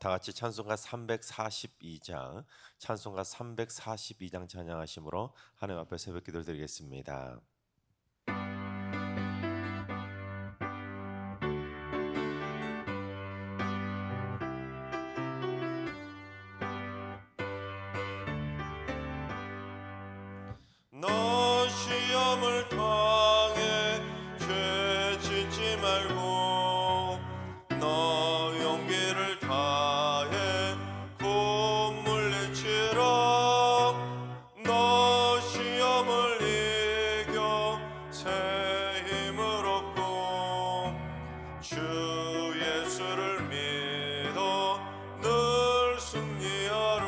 다 같이 찬송가 342장, 찬송가 342장 찬양하심으로 하나님 앞에 새벽 기도를 드리겠습니다. 너 시험을 당해 죄 짓지 말고 너 용기를 다해 곧 물리치라. 너 시험을 이겨 새 힘을 얻고 주 예수를 믿어 늘 승리하라.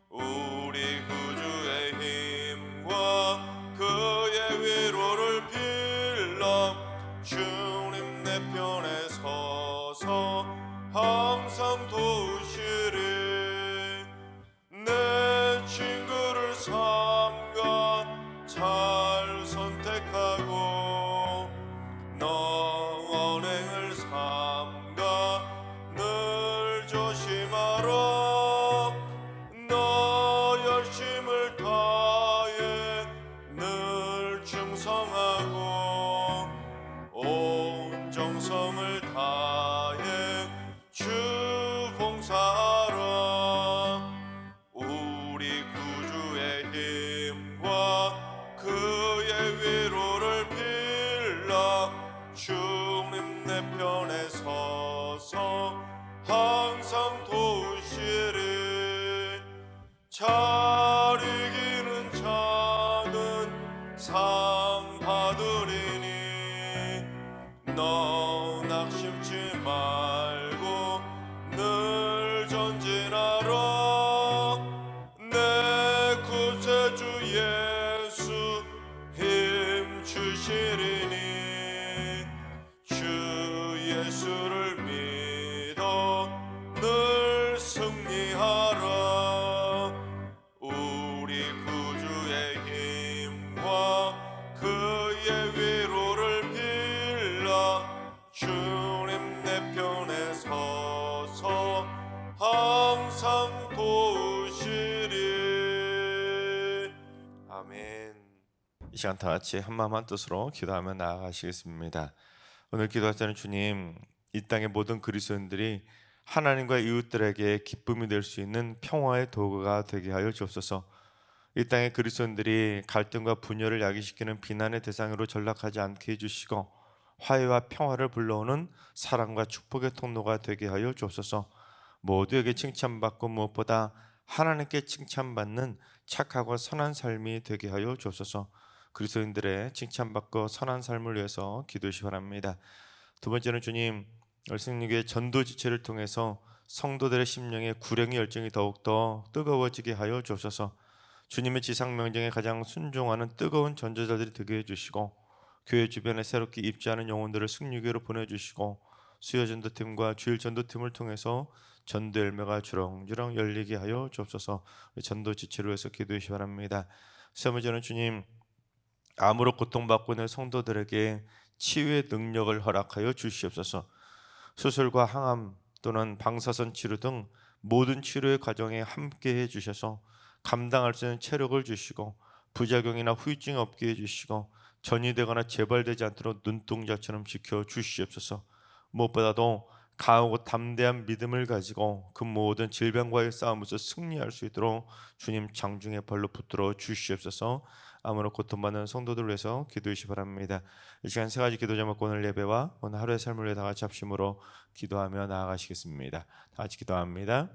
우리 구주의 힘과 그의 위로를 빌라. 주님 내 편에 서서 항상 도우시리. 내 친구를 삼가 잘 선택하고 너 언행을 삼가 늘 조심하라. 너 열심을 다해 늘 충성하고 온 정성을 다해 주 봉사하라. 우리 구주의 힘과 그의 위로를 빌라. 주님 내 편에 서서 항상 도우시리. 잘 이기는 자는 상 받으리니 너 낙심치 말고 늘 전진하라. 내 구세주 예수 힘 주시리니 주 예수를 믿어 늘 승리하라. 우리 구주의 힘과 그의 위로를 빌라. 주님 내 편에 서서 항상 도우시리. 아멘. 이 시간 다 같이 한마음 한뜻으로 기도하며 나아가시겠습니다. 오늘 기도할 때는 주님, 이 땅의 모든 그리스도인들이 하나님과 이웃들에게 기쁨이 될 수 있는 평화의 도구가 되게 하여 주옵소서. 이 땅의 그리스도인들이 갈등과 분열을 야기시키는 비난의 대상으로 전락하지 않게 해주시고 화해와 평화를 불러오는 사랑과 축복의 통로가 되게 하여 주옵소서. 모두에게 칭찬받고 무엇보다 하나님께 칭찬받는 착하고 선한 삶이 되게 하여 주옵소서. 그리스도인들의 칭찬받고 선한 삶을 위해서 기도시 바랍니다. 두 번째는 주님, 열성님의 전도 지체를 통해서 성도들의 심령에 구령의 열정이 더욱더 뜨거워지게 하여 주옵소서. 주님의 지상 명령에 가장 순종하는 뜨거운 전도자들이 되게 해주시고 교회 주변에 새롭게 입지하는 영혼들을 승리교로 보내주시고 수요 전도팀과 주일 전도팀을 통해서 전도 열매가 주렁주렁 열리게 하여 주옵소서. 전도 지체를 위해서 기도하시 바랍니다. 세 번째는 주님, 암으로 고통받고 있는 성도들에게 치유의 능력을 허락하여 주시옵소서. 수술과 항암 또는 방사선 치료 등 모든 치료의 과정에 함께 해주셔서 감당할 수 있는 체력을 주시고 부작용이나 후유증이 없게 해주시고 전이되거나 재발되지 않도록 눈동자처럼 지켜주시옵소서. 무엇보다도 강하고 담대한 믿음을 가지고 그 모든 질병과의 싸움에서 승리할 수 있도록 주님 장중의 발로 붙들어 주시옵소서. 암으로 고통받는 성도들을 위해서 기도하시 바랍니다. 이 시간 세 가지 기도 제목, 오늘 예배와 오늘 하루의 삶을 위해 다 같이 합심으로 기도하며 나아가시겠습니다. 다 같이 기도합니다.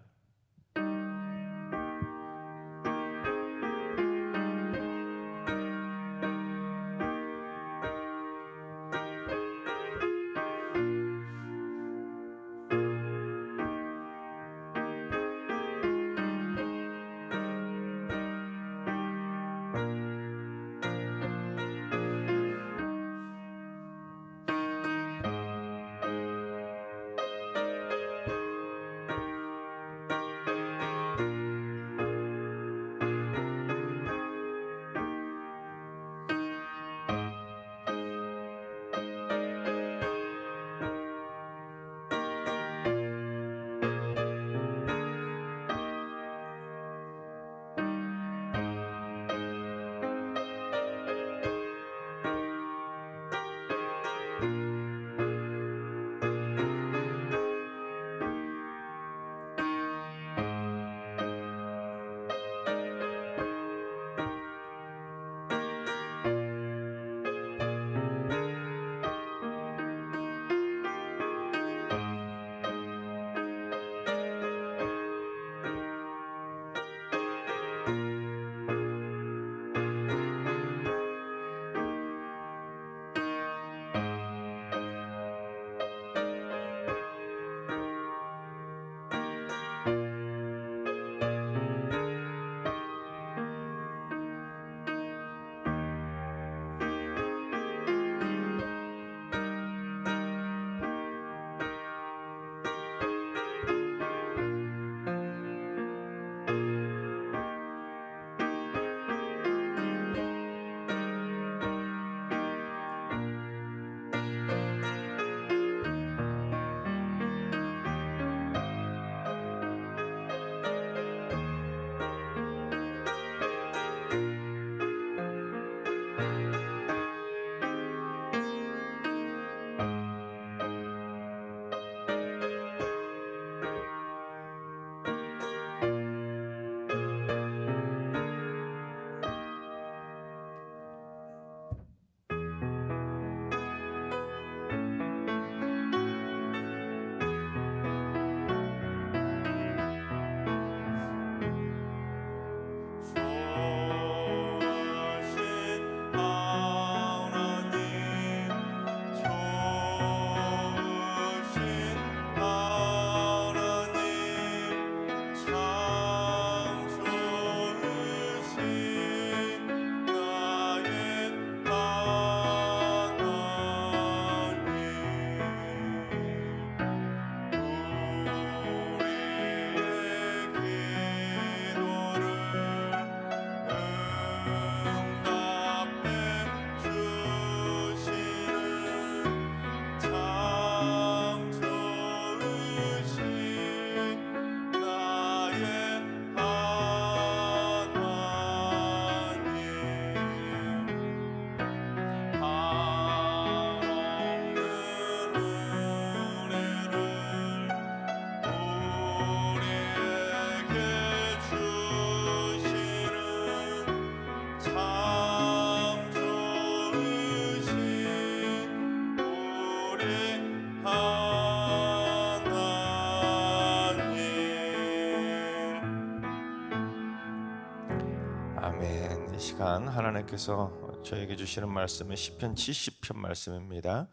아멘. 이 시간 하나님께서 저에게 주시는 말씀은 시편 70편 말씀입니다.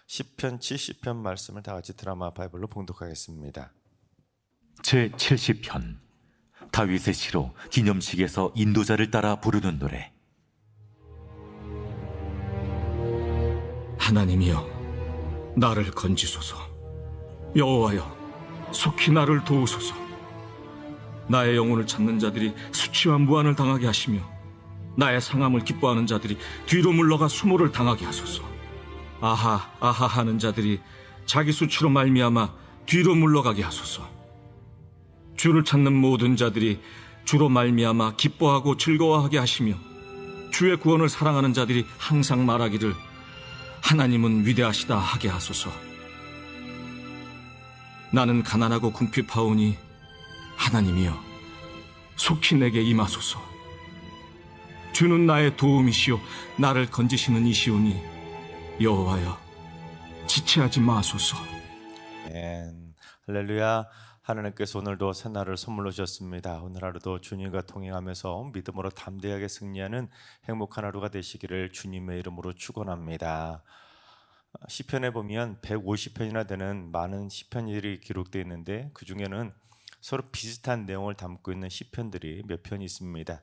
시편 70편 말씀을 다 같이 드라마 바이블로 봉독하겠습니다. 제 70편 다윗의 시로 기념식에서 인도자를 따라 부르는 노래. 하나님이여, 나를 건지소서. 여호와여, 속히 나를 도우소서. 나의 영혼을 찾는 자들이 수치와 무한을 당하게 하시며 나의 상함을 기뻐하는 자들이 뒤로 물러가 수모를 당하게 하소서. 아하 아하 하는 자들이 자기 수치로 말미암아 뒤로 물러가게 하소서. 주를 찾는 모든 자들이 주로 말미암아 기뻐하고 즐거워하게 하시며 주의 구원을 사랑하는 자들이 항상 말하기를 하나님은 위대하시다 하게 하소서. 나는 가난하고 궁핍하오니 하나님이여, 속히 내게 임하소서. 주는 나의 도움이시오, 나를 건지시는 이시오니 여호와여, 지체하지 마소서. 아멘. 할렐루야. 하나님께서 오늘도 새날을 선물로 주셨습니다. 오늘 하루도 주님과 동행하면서 믿음으로 담대하게 승리하는 행복한 하루가 되시기를 주님의 이름으로 축원합니다. 시편에 보면 150편이나 되는 많은 시편들이 기록되어 있는데 그 중에는 서로 비슷한 내용을 담고 있는 시편들이 몇 편이 있습니다.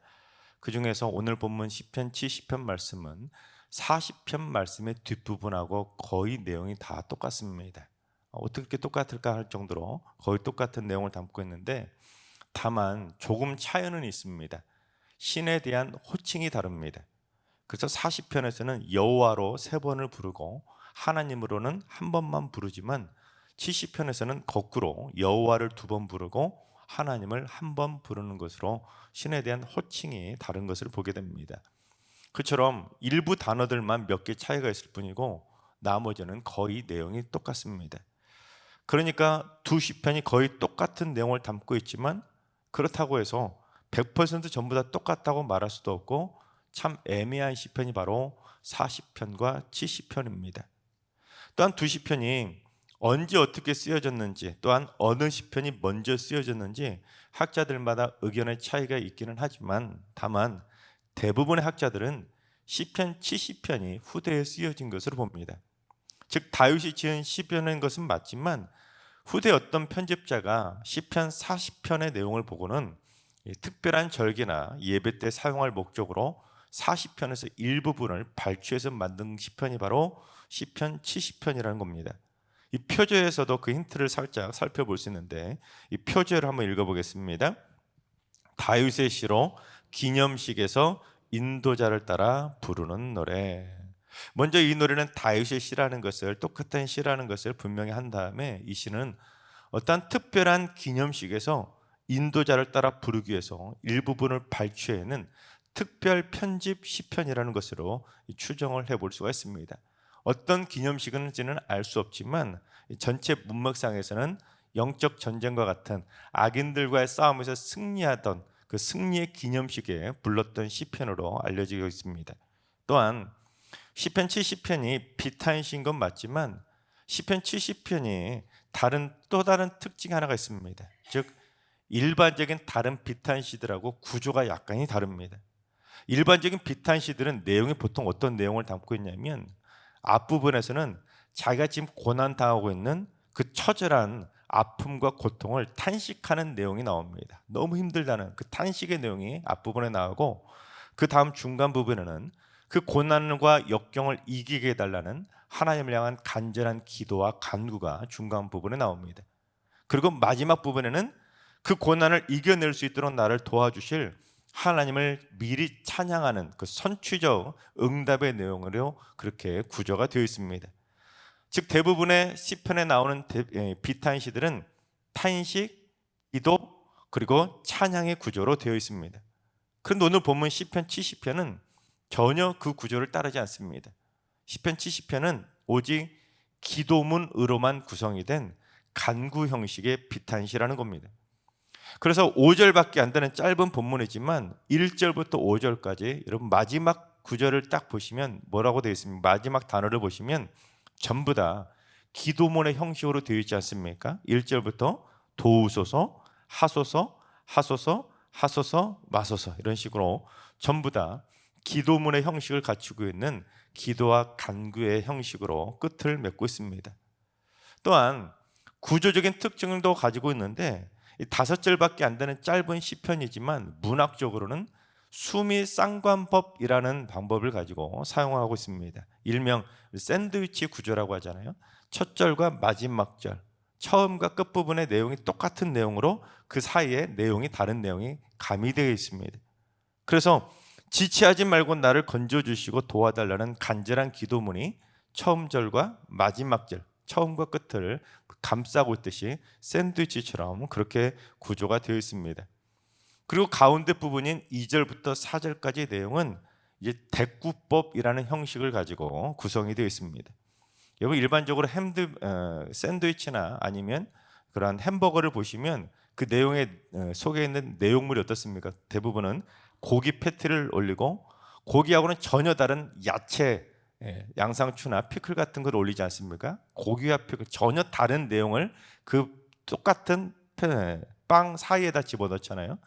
그 중에서 오늘 본문 시편 70편 말씀은 40편 말씀의 뒷부분하고 거의 내용이 다 똑같습니다. 어떻게 똑같을까 할 정도로 거의 똑같은 내용을 담고 있는데 다만 조금 차이는 있습니다. 신에 대한 호칭이 다릅니다. 그래서 40편에서는 여호와로 3번을 부르고 하나님으로는 한 번만 부르지만 70편에서는 거꾸로 여호와를 2번 부르고 하나님을 한 번 부르는 것으로 신에 대한 호칭이 다른 것을 보게 됩니다. 그처럼 일부 단어들만 몇 개 차이가 있을 뿐이고 나머지는 거의 내용이 똑같습니다. 그러니까 두 시편이 거의 똑같은 내용을 담고 있지만 그렇다고 해서 100% 전부 다 똑같다고 말할 수도 없고 참 애매한 시편이 바로 40편과 70편입니다. 또한 두 시편이 언제 어떻게 쓰여졌는지, 또한 어느 시편이 먼저 쓰여졌는지 학자들마다 의견의 차이가 있기는 하지만 다만 대부분의 학자들은 시편 70편이 후대에 쓰여진 것으로 봅니다. 즉 다윗이 지은 시편인 것은 맞지만 후대 어떤 편집자가 시편 40편의 내용을 보고는 특별한 절기나 예배 때 사용할 목적으로 40편에서 일부분을 발췌해서 만든 시편이 바로 시편 70편이라는 겁니다. 이 표제에서도 그 힌트를 살짝 살펴볼 수 있는데 이 표제를 한번 읽어보겠습니다. 다윗의 시로 기념식에서 인도자를 따라 부르는 노래. 먼저 이 노래는 다윗의 시라는 것을, 똑같은 시라는 것을 분명히 한 다음에 이 시는 어떤 특별한 기념식에서 인도자를 따라 부르기 위해서 일부분을 발췌해낸 특별 편집 시편이라는 것으로 추정을 해볼 수가 있습니다. 어떤 기념식인지는 알 수 없지만 전체 문맥상에서는 영적 전쟁과 같은 악인들과의 싸움에서 승리하던 그 승리의 기념식에 불렀던 시편으로 알려지고 있습니다. 또한 시편 70편이 비탄시인 건 맞지만 시편 70편이 또 다른 특징 하나가 있습니다. 즉 일반적인 다른 비탄시들하고 구조가 약간이 다릅니다. 일반적인 비탄시들은 내용이 보통 어떤 내용을 담고 있냐면 앞부분에서는 자기가 지금 고난당하고 있는 그 처절한 아픔과 고통을 탄식하는 내용이 나옵니다. 너무 힘들다는 그 탄식의 내용이 앞부분에 나오고 그 다음 중간 부분에는 그 고난과 역경을 이기게 해달라는 하나님을 향한 간절한 기도와 간구가 중간 부분에 나옵니다. 그리고 마지막 부분에는 그 고난을 이겨낼 수 있도록 나를 도와주실 하나님을 미리 찬양하는 그 선취적 응답의 내용으로 그렇게 구조가 되어 있습니다. 즉 대부분의 시편에 나오는 비탄시들은 탄식, 기도, 그리고 찬양의 구조로 되어 있습니다. 그런데 오늘 본문 시편 70편은 전혀 그 구조를 따르지 않습니다. 시편 70편은 오직 기도문으로만 구성이 된 간구 형식의 비탄시라는 겁니다. 그래서 5절밖에 안 되는 짧은 본문이지만 1절부터 5절까지 여러분 마지막 구절을 딱 보시면 뭐라고 되어 있습니까? 마지막 단어를 보시면 전부 다 기도문의 형식으로 되어 있지 않습니까? 1절부터 도우소서, 하소서, 하소서, 하소서, 마소서 이런 식으로 전부 다 기도문의 형식을 갖추고 있는 기도와 간구의 형식으로 끝을 맺고 있습니다. 또한 구조적인 특징도 가지고 있는데 5절밖에 안 되는 짧은 시편이지만 문학적으로는 수미 쌍관법이라는 방법을 가지고 사용하고 있습니다. 일명 샌드위치 구조라고 하잖아요. 첫 절과 마지막 절, 처음과 끝부분의 내용이 똑같은 내용으로 그 사이에 내용이 다른 내용이 가미되어 있습니다. 그래서 지체하지 말고 나를 건져주시고 도와달라는 간절한 기도문이 처음 절과 마지막 절, 처음과 끝을 감싸고 있듯이 샌드위치처럼 그렇게 구조가 되어 있습니다. 그리고 가운데 부분인 2절부터 4절까지의 내용은 이제 대꾸법이라는 형식을 가지고 구성이 되어 있습니다. 여러분 일반적으로 샌드위치나 아니면 그러한 햄버거를 보시면 그 내용에 속에 있는 내용물이 어떻습니까? 대부분은 고기 패티를 올리고 고기하고는 전혀 다른 야채, 양상추나 피클 같은 걸 올리지 않습니까? 고기와 피클 전혀 다른 내용을 그 똑같은 빵 사이에다 집어넣잖아요.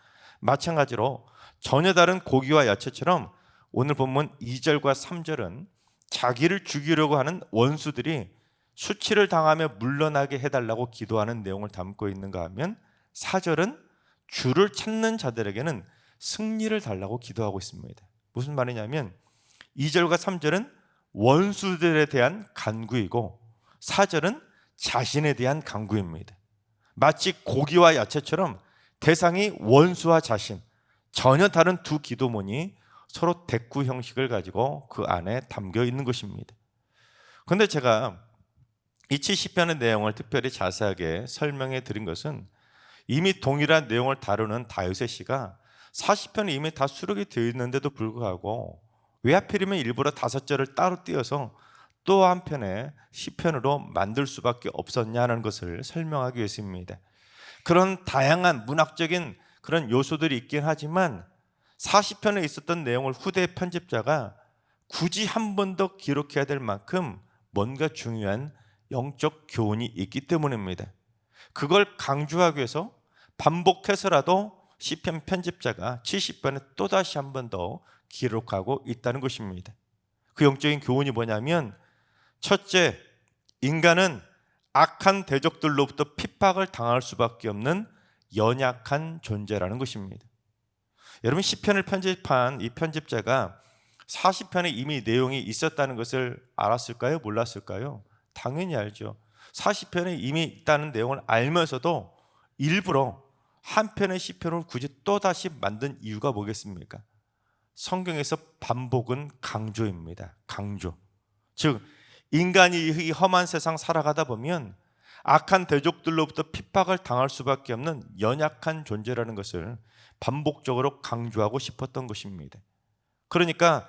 마찬가지로 전혀 다른 고기와 야채처럼 오늘 본문 2절과 3절은 자기를 죽이려고 하는 원수들이 수치를 당하며 물러나게 해달라고 기도하는 내용을 담고 있는가 하면 4절은 주를 찾는 자들에게는 승리를 달라고 기도하고 있습니다. 무슨 말이냐면 2절과 3절은 원수들에 대한 간구이고 4절은 자신에 대한 간구입니다. 마치 고기와 야채처럼 대상이 원수와 자신, 전혀 다른 두 기도문이 서로 대꾸 형식을 가지고 그 안에 담겨 있는 것입니다. 그런데 제가 이 70편의 내용을 특별히 자세하게 설명해 드린 것은 이미 동일한 내용을 다루는 다윗의 시가 40편이 이미 다 수록이 되어 있는데도 불구하고 왜 하필이면 일부러 5절을 따로 띄어서 또 한편의 시편으로 만들 수밖에 없었냐는 것을 설명하기 위해서입니다. 그런 다양한 문학적인 그런 요소들이 있긴 하지만 40편에 있었던 내용을 후대 편집자가 굳이 한 번 더 기록해야 될 만큼 뭔가 중요한 영적 교훈이 있기 때문입니다. 그걸 강조하기 위해서 반복해서라도 시편 편집자가 70편에 또다시 한 번 더 기록하고 있다는 것입니다. 그 영적인 교훈이 뭐냐면 첫째, 인간은 악한 대적들로부터 핍박을 당할 수밖에 없는 연약한 존재라는 것입니다. 여러분 시편을 편집한 이 편집자가 40편에 이미 내용이 있었다는 것을 알았을까요? 몰랐을까요? 당연히 알죠. 40편에 이미 있다는 내용을 알면서도 일부러 한 편의 시편을 굳이 또다시 만든 이유가 뭐겠습니까? 성경에서 반복은 강조입니다. 강조. 즉 인간이 이 험한 세상 살아가다 보면 악한 대적들로부터 핍박을 당할 수밖에 없는 연약한 존재라는 것을 반복적으로 강조하고 싶었던 것입니다. 그러니까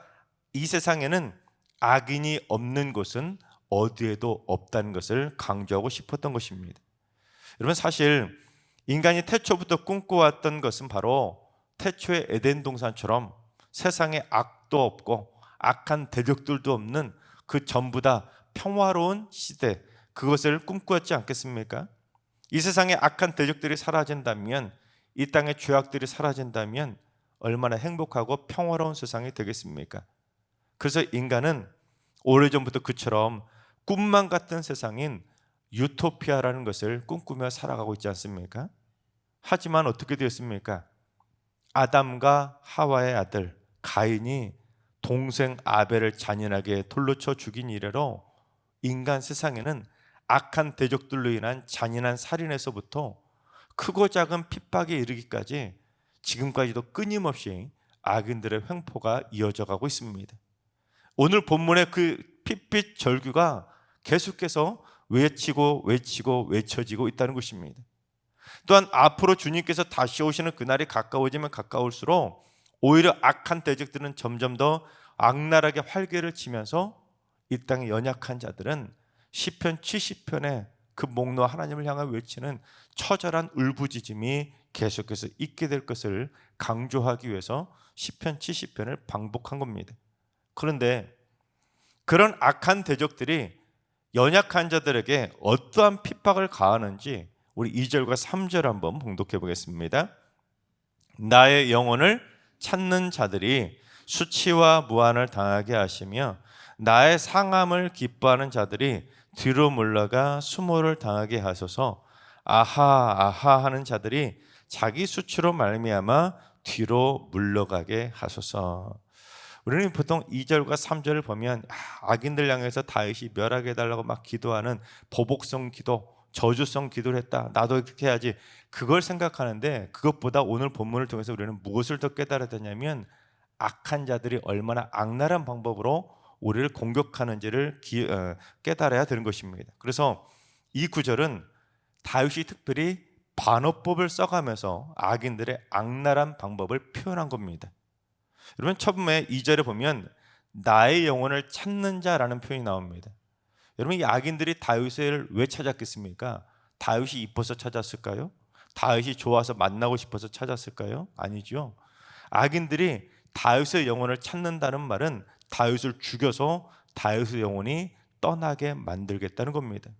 이 세상에는 악인이 없는 곳은 어디에도 없다는 것을 강조하고 싶었던 것입니다. 여러분 사실 인간이 태초부터 꿈꿔왔던 것은 바로 태초의 에덴 동산처럼 세상에 악도 없고 악한 대적들도 없는 그 전부 다 평화로운 시대, 그것을 꿈꾸었지 않겠습니까? 이 세상에 악한 대적들이 사라진다면, 이 땅의 죄악들이 사라진다면 얼마나 행복하고 평화로운 세상이 되겠습니까? 그래서 인간은 오래전부터 그처럼 꿈만 같은 세상인 유토피아라는 것을 꿈꾸며 살아가고 있지 않습니까? 하지만 어떻게 되었습니까? 아담과 하와의 아들 가인이 동생 아벨을 잔인하게 돌로 쳐 죽인 이래로 인간 세상에는 악한 대적들로 인한 잔인한 살인에서부터 크고 작은 핍박에 이르기까지 지금까지도 끊임없이 악인들의 횡포가 이어져 가고 있습니다. 오늘 본문의 그 핏빛 절규가 계속해서 외쳐지고 있다는 것입니다. 또한 앞으로 주님께서 다시 오시는 그날이 가까워지면 가까울수록 오히려 악한 대적들은 점점 더 악랄하게 활개를 치면서 이 땅의 연약한 자들은 시편 70편에 그 목놓아 하나님을 향해 외치는 처절한 울부짖음이 계속해서 있게 될 것을 강조하기 위해서 시편 70편을 반복한 겁니다. 그런데 그런 악한 대적들이 연약한 자들에게 어떠한 핍박을 가하는지 우리 2절과 3절 한번 봉독해 보겠습니다. 나의 영혼을 찾는 자들이 수치와 무한을 당하게 하시며 나의 상함을 기뻐하는 자들이 뒤로 물러가 수모를 당하게 하소서. 아하 아하 하는 자들이 자기 수치로 말미암아 뒤로 물러가게 하소서. 우리는 보통 2절과 3절을 보면 악인들 향해서 다윗이 멸하게 해달라고 막 기도하는 보복성 기도, 저주성 기도를 했다. 나도 이렇게 해야지. 그걸 생각하는데 그것보다 오늘 본문을 통해서 우리는 무엇을 더 깨달아야 되냐면 악한 자들이 얼마나 악랄한 방법으로 우리를 공격하는지를 깨달아야 되는 것입니다. 그래서 이 구절은 다윗이 특별히 반어법을 써가면서 악인들의 악랄한 방법을 표현한 겁니다. 여러분 처음에 2절에 보면 나의 영혼을 찾는 자라는 표현이 나옵니다. 여러분 이 악인들이 다윗을 왜 찾았겠습니까? 다윗이 이뻐서 찾았을까요? 다윗이 좋아서 만나고 싶어서 찾았을까요? 아니죠. 악인들이 다윗의 영혼을 찾는다는 말은 다윗을 죽여서 다윗의 영혼이 떠나게 만들겠다는 겁니다.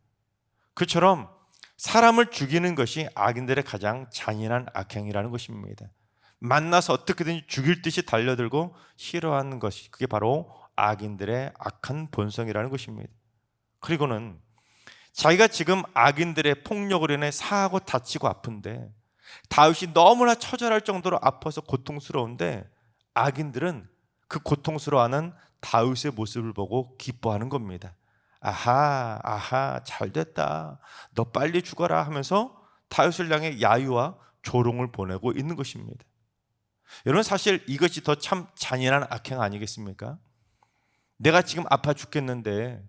그처럼 사람을 죽이는 것이 악인들의 가장 잔인한 악행이라는 것입니다. 만나서 어떻게든지 죽일 듯이 달려들고 싫어하는 것이 그게 바로 악인들의 악한 본성이라는 것입니다. 그리고는 자기가 지금 악인들의 폭력으로 인해 상하고 다치고 아픈데 다윗이 너무나 처절할 정도로 아파서 고통스러운데 악인들은 그 고통스러워하는 다윗의 모습을 보고 기뻐하는 겁니다. 아하 아하 잘됐다 너 빨리 죽어라 하면서 다윗을 향해 야유와 조롱을 보내고 있는 것입니다. 여러분 사실 이것이 더 참 잔인한 악행 아니겠습니까? 내가 지금 아파 죽겠는데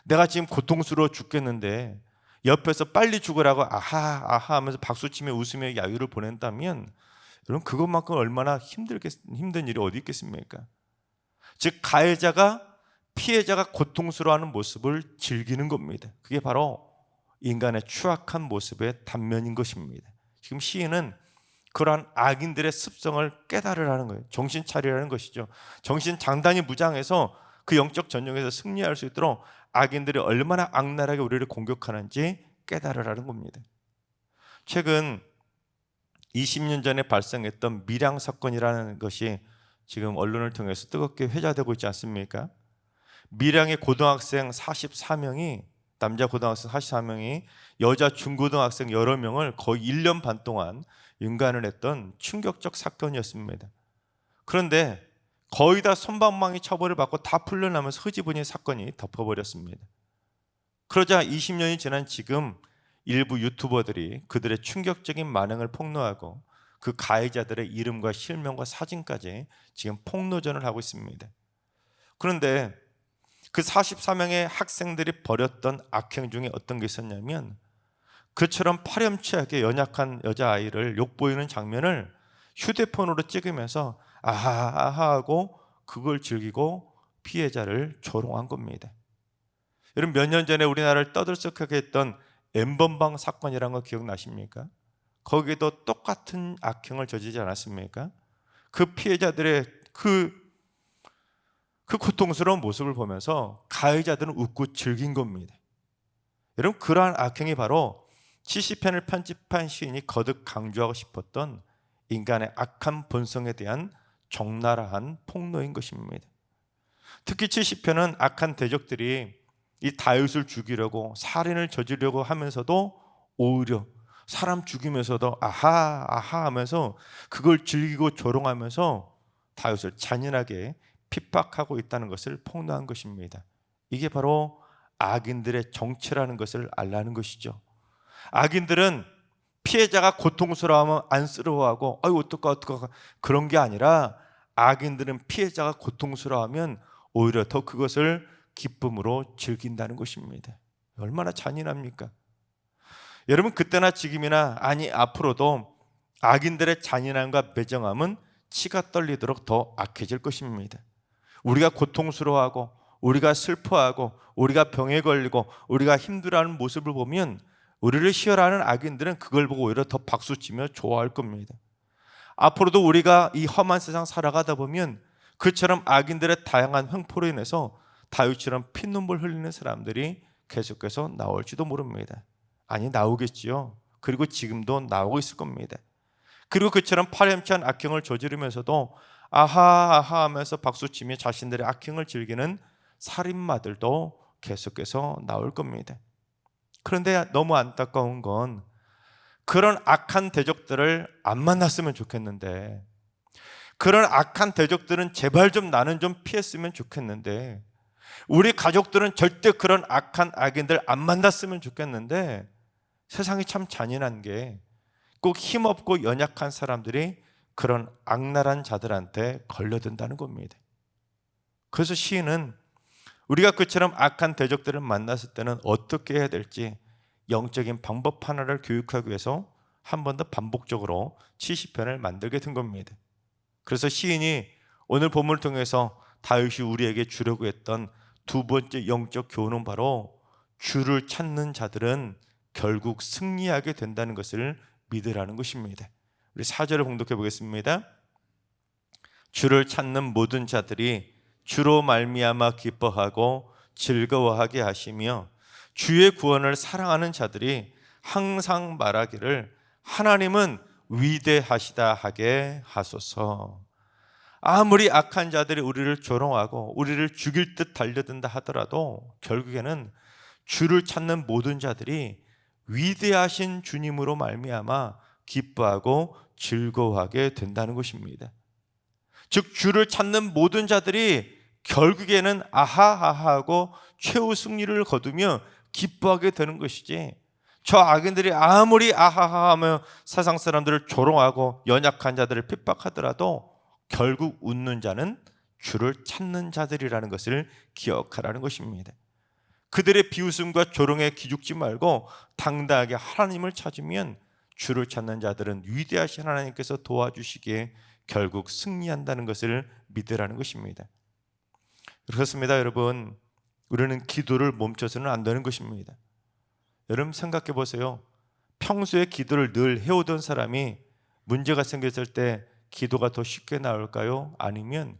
내가 지금 고통스러워 죽겠는데 옆에서 빨리 죽으라고 아하 아하 하면서 박수치며 웃으며 야유를 보낸다면 여러분 그것만큼 얼마나 힘든 일이 어디 있겠습니까? 즉 가해자가 피해자가 고통스러워하는 모습을 즐기는 겁니다. 그게 바로 인간의 추악한 모습의 단면인 것입니다. 지금 시인은 그러한 악인들의 습성을 깨달으라는 거예요. 정신 차리라는 것이죠. 정신 장단이 무장해서 그 영적 전쟁에서 승리할 수 있도록 악인들이 얼마나 악랄하게 우리를 공격하는지 깨달으라는 겁니다. 최근 20년 전에 발생했던 밀양 사건이라는 것이 지금 언론을 통해서 뜨겁게 회자되고 있지 않습니까? 밀양의 고등학생 44명이 남자 고등학생 44명이 여자 중고등학생 여러 명을 거의 1년 반 동안 윤관을 했던 충격적 사건이었습니다. 그런데 거의 다 솜방망이 처벌을 받고 다 풀려나면서 흐지부지 사건이 덮어버렸습니다. 그러자 20년이 지난 지금 일부 유튜버들이 그들의 충격적인 만행을 폭로하고 그 가해자들의 이름과 실명과 사진까지 지금 폭로전을 하고 있습니다. 그런데 그 44명의 학생들이 벌였던 악행 중에 어떤 게 있었냐면 그처럼 파렴치하게 연약한 여자아이를 욕보이는 장면을 휴대폰으로 찍으면서 아하 아하 하고 그걸 즐기고 피해자를 조롱한 겁니다. 여러분 몇 년 전에 우리나라를 떠들썩하게 했던 엠번방 사건이라는 거 기억나십니까? 거기에도 똑같은 악행을 저지르지 않았습니까? 그 피해자들의 그 고통스러운 모습을 보면서 가해자들은 웃고 즐긴 겁니다. 여러분 그러한 악행이 바로 70편을 편집한 시인이 거듭 강조하고 싶었던 인간의 악한 본성에 대한 적나라한 폭로인 것입니다. 특히 70편은 악한 대적들이 이 다윗을 죽이려고 살인을 저지르려고 하면서도 오히려 사람 죽이면서도 아하 아하 하면서 그걸 즐기고 조롱하면서 다윗을 잔인하게 핍박하고 있다는 것을 폭로한 것입니다. 이게 바로 악인들의 정체라는 것을 알라는 것이죠. 악인들은 피해자가 고통스러워하면 안쓰러워하고 아유 어떡하 그런 게 아니라 악인들은 피해자가 고통스러워하면 오히려 더 그것을 기쁨으로 즐긴다는 것입니다. 얼마나 잔인합니까? 여러분 그때나 지금이나 아니 앞으로도 악인들의 잔인함과 매정함은 치가 떨리도록 더 악해질 것입니다. 우리가 고통스러워하고 우리가 슬퍼하고 우리가 병에 걸리고 우리가 힘들어하는 모습을 보면 우리를 희열하는 악인들은 그걸 보고 오히려 더 박수치며 좋아할 겁니다. 앞으로도 우리가 이 험한 세상 살아가다 보면 그처럼 악인들의 다양한 횡포로 인해서 다윗처럼 피눈물 흘리는 사람들이 계속해서 나올지도 모릅니다. 아니, 나오겠지요. 그리고 지금도 나오고 있을 겁니다. 그리고 그처럼 파렴치한 악행을 저지르면서도 아하 아하 하면서 박수치며 자신들의 악행을 즐기는 살인마들도 계속해서 나올 겁니다. 그런데 너무 안타까운 건 그런 악한 대적들을 안 만났으면 좋겠는데, 그런 악한 대적들은 제발 좀 나는 좀 피했으면 좋겠는데, 우리 가족들은 절대 그런 악한 악인들 안 만났으면 좋겠는데, 세상이 참 잔인한 게 꼭 힘없고 연약한 사람들이 그런 악랄한 자들한테 걸려든다는 겁니다. 그래서 시인은 우리가 그처럼 악한 대적들을 만났을 때는 어떻게 해야 될지 영적인 방법 하나를 교육하기 위해서 한 번 더 반복적으로 70편을 만들게 된 겁니다. 그래서 시인이 오늘 본문을 통해서 다윗이 우리에게 주려고 했던 두 번째 영적 교훈은 바로 주를 찾는 자들은 결국 승리하게 된다는 것을 믿으라는 것입니다. 우리 4절을 봉독해 보겠습니다. 주를 찾는 모든 자들이 주로 말미암아 기뻐하고 즐거워하게 하시며 주의 구원을 사랑하는 자들이 항상 말하기를 하나님은 위대하시다 하게 하소서. 아무리 악한 자들이 우리를 조롱하고 우리를 죽일 듯 달려든다 하더라도 결국에는 주를 찾는 모든 자들이 위대하신 주님으로 말미암아 기뻐하고 즐거워하게 된다는 것입니다. 즉 주를 찾는 모든 자들이 결국에는 아하하하하고 최후 승리를 거두며 기뻐하게 되는 것이지, 저 악인들이 아무리 아하하하며 세상 사람들을 조롱하고 연약한 자들을 핍박하더라도 결국 웃는 자는 주를 찾는 자들이라는 것을 기억하라는 것입니다. 그들의 비웃음과 조롱에 기죽지 말고 당당하게 하나님을 찾으면 주를 찾는 자들은 위대하신 하나님께서 도와주시기에 결국 승리한다는 것을 믿으라는 것입니다. 그렇습니다. 여러분, 우리는 기도를 멈춰서는 안 되는 것입니다. 여러분 생각해 보세요. 평소에 기도를 늘 해오던 사람이 문제가 생겼을 때 기도가 더 쉽게 나올까요? 아니면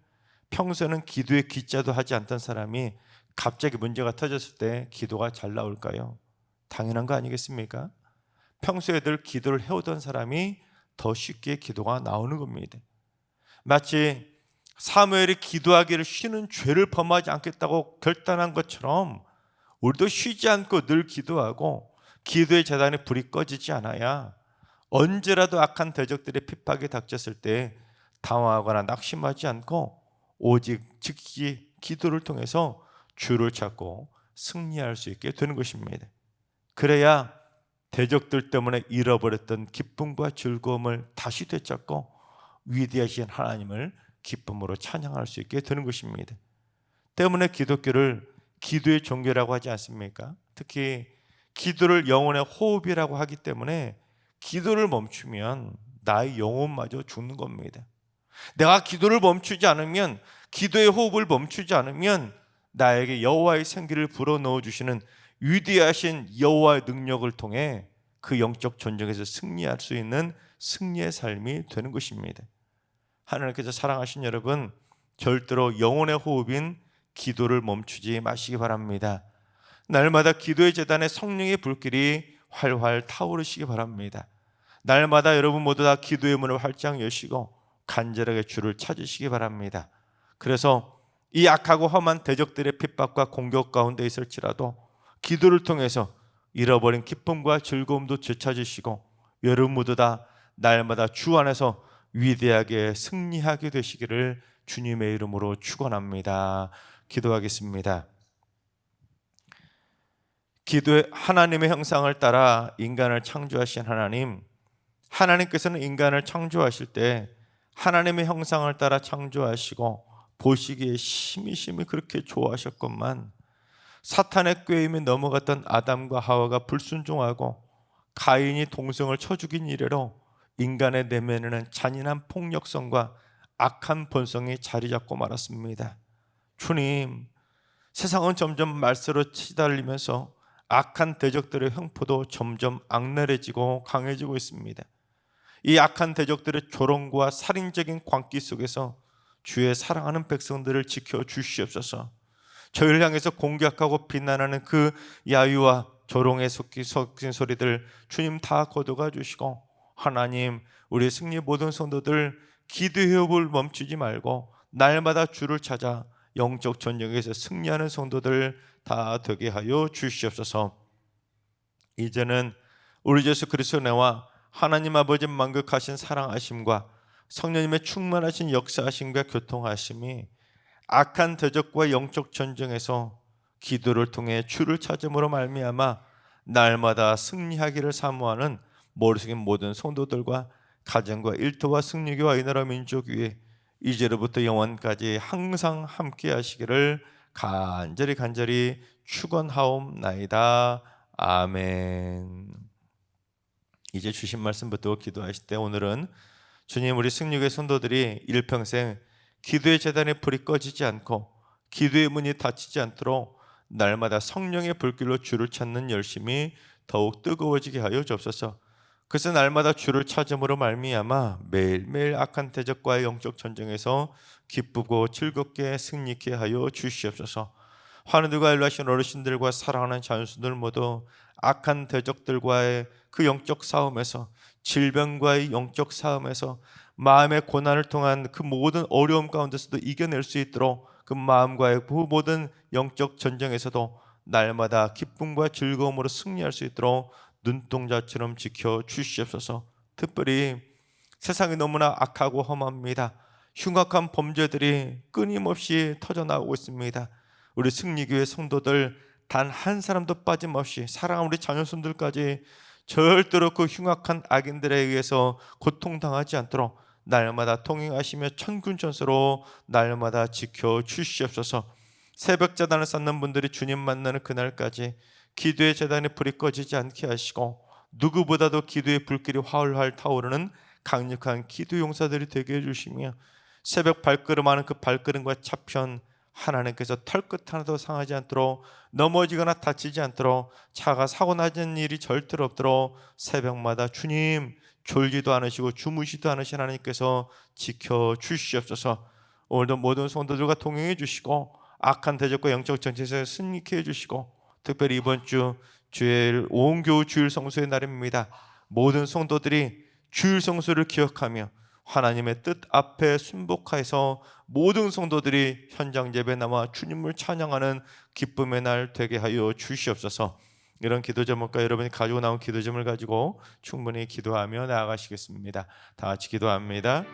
평소에는 기도에 기자도 하지 않던 사람이 갑자기 문제가 터졌을 때 기도가 잘 나올까요? 당연한 거 아니겠습니까? 평소에 늘 기도를 해오던 사람이 더 쉽게 기도가 나오는 겁니다. 마치 사무엘이 기도하기를 쉬는 죄를 범하지 않겠다고 결단한 것처럼 우리도 쉬지 않고 늘 기도하고 기도의 제단에 불이 꺼지지 않아야 언제라도 악한 대적들의 핍박이 닥쳤을 때 당황하거나 낙심하지 않고 오직 즉시 기도를 통해서 주를 찾고 승리할 수 있게 되는 것입니다. 그래야 대적들 때문에 잃어버렸던 기쁨과 즐거움을 다시 되찾고 위대하신 하나님을 기쁨으로 찬양할 수 있게 되는 것입니다. 때문에 기독교를 기도의 종교라고 하지 않습니까? 특히 기도를 영혼의 호흡이라고 하기 때문에 기도를 멈추면 나의 영혼마저 죽는 겁니다. 내가 기도를 멈추지 않으면, 기도의 호흡을 멈추지 않으면 나에게 여호와의 생기를 불어넣어 주시는 위대하신 여호와의 능력을 통해 그 영적 전쟁에서 승리할 수 있는 승리의 삶이 되는 것입니다. 하나님께서 사랑하신 여러분, 절대로 영혼의 호흡인 기도를 멈추지 마시기 바랍니다. 날마다 기도의 제단에 성령의 불길이 활활 타오르시기 바랍니다. 날마다 여러분 모두 다 기도의 문을 활짝 여시고 간절하게 주를 찾으시기 바랍니다. 그래서 이 악하고 험한 대적들의 핍박과 공격 가운데 있을지라도 기도를 통해서 잃어버린 기쁨과 즐거움도 되찾으시고 여러분 모두 다 날마다 주 안에서 위대하게 승리하게 되시기를 주님의 이름으로 축원합니다. 기도하겠습니다. 기도의 하나님의 형상을 따라 인간을 창조하신 하나님, 하나님께서는 인간을 창조하실 때 하나님의 형상을 따라 창조하시고 보시기에 심히 그렇게 좋아하셨건만 사탄의 꾀임에 넘어갔던 아담과 하와가 불순종하고 가인이 동성을 쳐 죽인 이래로 인간의 내면에는 잔인한 폭력성과 악한 본성이 자리 잡고 말았습니다. 주님, 세상은 점점 말세로 치달리면서 악한 대적들의 횡포도 점점 악랄해지고 강해지고 있습니다. 이 악한 대적들의 조롱과 살인적인 광기 속에서 주의 사랑하는 백성들을 지켜주시옵소서. 저희를 향해서 공격하고 비난하는 그 야유와 조롱에 섞인 소리들 주님 다 거둬가 주시고, 하나님 우리 승리 모든 성도들 기도의 호흡을 멈추지 말고 날마다 주를 찾아 영적 전쟁에서 승리하는 성도들 다 되게 하여 주시옵소서. 이제는 우리 예수 그리스도의 은혜와 하나님 아버지 만극하신 사랑하심과 성령님의 충만하신 역사하심과 교통하심이 악한 대적과 영적 전쟁에서 기도를 통해 주를 찾음으로 말미암아 날마다 승리하기를 사모하는 머리속인 모든 성도들과 가정과 일터와 승리교와 이 나라 민족 위에 이제로부터 영원까지 항상 함께 하시기를 간절히 축원하옵나이다. 아멘. 이제 주신 말씀부터 기도하실 때 오늘은 주님, 우리 승리교회 성도들이 일평생 기도의 재단에 불이 꺼지지 않고 기도의 문이 닫히지 않도록 날마다 성령의 불길로 주를 찾는 열심이 더욱 뜨거워지게 하여 주옵소서. 그래서 날마다 주를 찾음으로 말미암아 매일매일 악한 대적과의 영적 전쟁에서 기쁘고 즐겁게 승리케 하여 주시옵소서. 하느님과 일하신 어르신들과 사랑하는 자녀들 모두 악한 대적들과의 그 영적 싸움에서, 질병과의 영적 싸움에서, 마음의 고난을 통한 그 모든 어려움 가운데서도 이겨낼 수 있도록 그 마음과의 그 모든 영적 전쟁에서도 날마다 기쁨과 즐거움으로 승리할 수 있도록 눈동자처럼 지켜 주시옵소서. 특별히 세상이 너무나 악하고 험합니다. 흉악한 범죄들이 끊임없이 터져나오고 있습니다. 우리 승리교회 성도들 단 한 사람도 빠짐없이 사랑하는 우리 자녀손들까지 절대로 그 흉악한 악인들에 의해서 고통당하지 않도록 날마다 통행하시며 천군천사로 날마다 지켜 주시옵소서. 새벽 제단을 쌓는 분들이 주님 만나는 그날까지 기도의 제단에 불이 꺼지지 않게 하시고 누구보다도 기도의 불길이 활활 타오르는 강력한 기도 용사들이 되게 해주시며 새벽 발걸음하는 그 발걸음과 차편 하나님께서 털끝 하나도 상하지 않도록, 넘어지거나 다치지 않도록, 차가 사고 나는 일이 절대로 없도록 새벽마다 주님 졸지도 않으시고 주무시도 않으신 하나님께서 지켜주시옵소서. 오늘도 모든 성도들과 동행해 주시고 악한 대적과 영적 전쟁에서 승리케 해주시고, 특별히 이번 주 주일 온교우 주일 성수의 날입니다. 모든 성도들이 주일 성수를 기억하며 하나님의 뜻 앞에 순복해서 모든 성도들이 현장 예배에 나와 주님을 찬양하는 기쁨의 날 되게 하여 주시옵소서. 이런 기도 제목과 여러분이 가지고 나온 기도 제목을 가지고 충분히 기도하며 나아가시겠습니다. 다 같이 기도합니다.